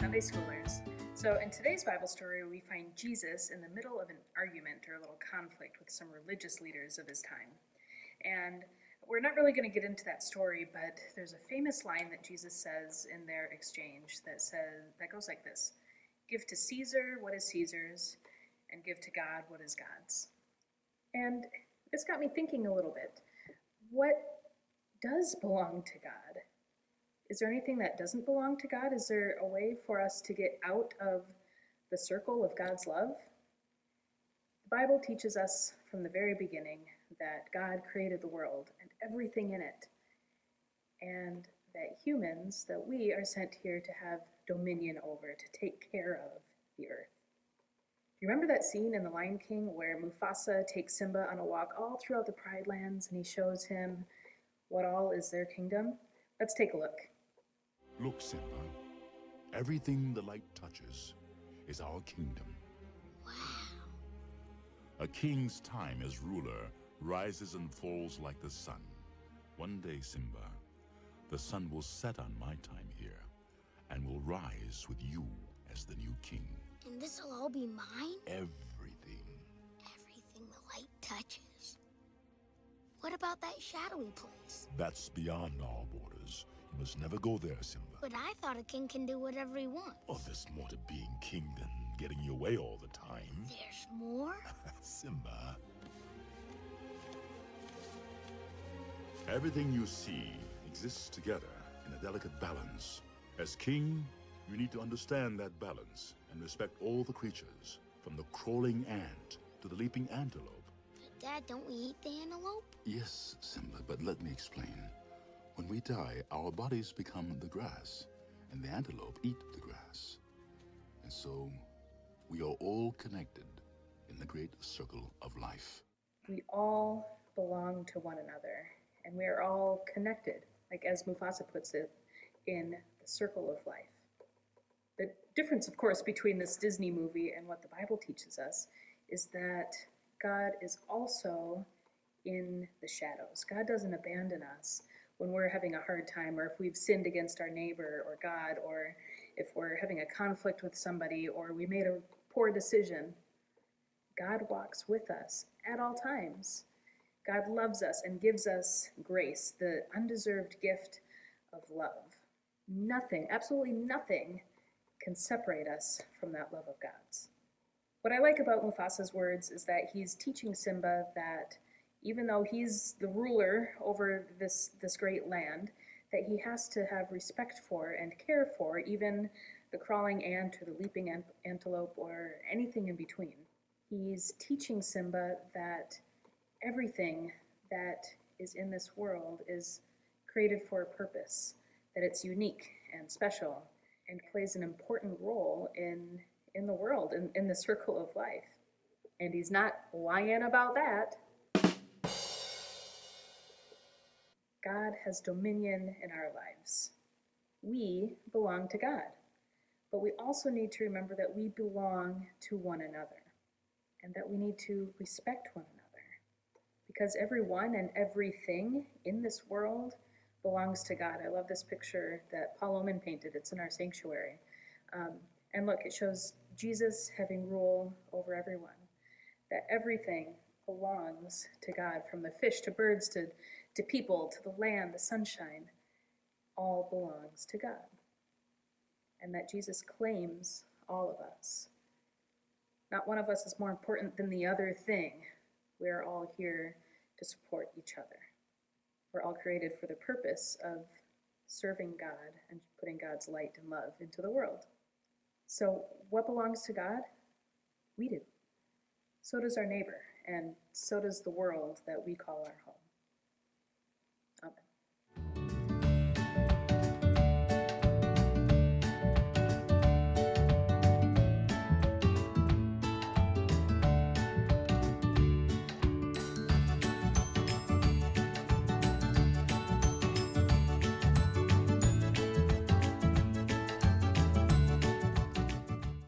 Sunday Schoolers. So in today's Bible story, we find Jesus in the middle of an argument or a little conflict with some religious leaders of his time. And we're not really going to get into that story, but there's a famous line that Jesus says in their exchange that goes like this: "Give to Caesar what is Caesar's, and give to God what is God's." And this got me thinking a little bit. What does belong to God? Is there anything that doesn't belong to God? Is there a way for us to get out of the circle of God's love? The Bible teaches us from the very beginning that God created the world and everything in it, and that humans, that we are sent here to have dominion over, to take care of the earth. Do you remember that scene in The Lion King where Mufasa takes Simba on a walk all throughout the Pride Lands and he shows him what all is their kingdom? Let's take a look. Look, Simba, everything the light touches is our kingdom. Wow. A king's time as ruler rises and falls like the sun. One day, Simba, the sun will set on my time here and will rise with you as the new king. And this'll all be mine? Everything. Everything the light touches. What about that shadowy place? That's beyond our borders. You must never go there, Simba. But I thought a king can do whatever he wants. Oh, there's more to being king than getting your way all the time. There's more? Simba. Everything you see exists together in a delicate balance. As king, you need to understand that balance and respect all the creatures, from the crawling ant to the leaping antelope. But Dad, don't we eat the antelope? Yes, Simba, but let me explain. When we die, our bodies become the grass, and the antelope eat the grass. And so, we are all connected in the great circle of life. We all belong to one another, and we are all connected, like as Mufasa puts it, in the circle of life. The difference, of course, between this Disney movie and what the Bible teaches us is that God is also in the shadows. God doesn't abandon us when we're having a hard time, or if we've sinned against our neighbor or God, or if we're having a conflict with somebody, or we made a poor decision. God walks with us at all times. God loves us and gives us grace, the undeserved gift of love. Nothing, absolutely nothing, can separate us from that love of God's. What I like about Mufasa's words is that he's teaching Simba that even though he's the ruler over this great land, that he has to have respect for and care for even the crawling ant or the leaping antelope or anything in between. He's teaching Simba that everything that is in this world is created for a purpose, that it's unique and special and plays an important role in the world, in the circle of life. And he's not lying about that. God has dominion in our lives. We belong to God, but we also need to remember that we belong to one another and that we need to respect one another, because everyone and everything in this world belongs to God. I love this picture that Paul Oman painted. It's in our sanctuary. And look, it shows Jesus having rule over everyone, that everything belongs to God, from the fish to birds to people, to the land, the sunshine, all belongs to God. And that Jesus claims all of us. Not one of us is more important than the other thing. We are all here to support each other. We're all created for the purpose of serving God and putting God's light and love into the world. So what belongs to God? We do. So does our neighbor, and so does the world that we call our home.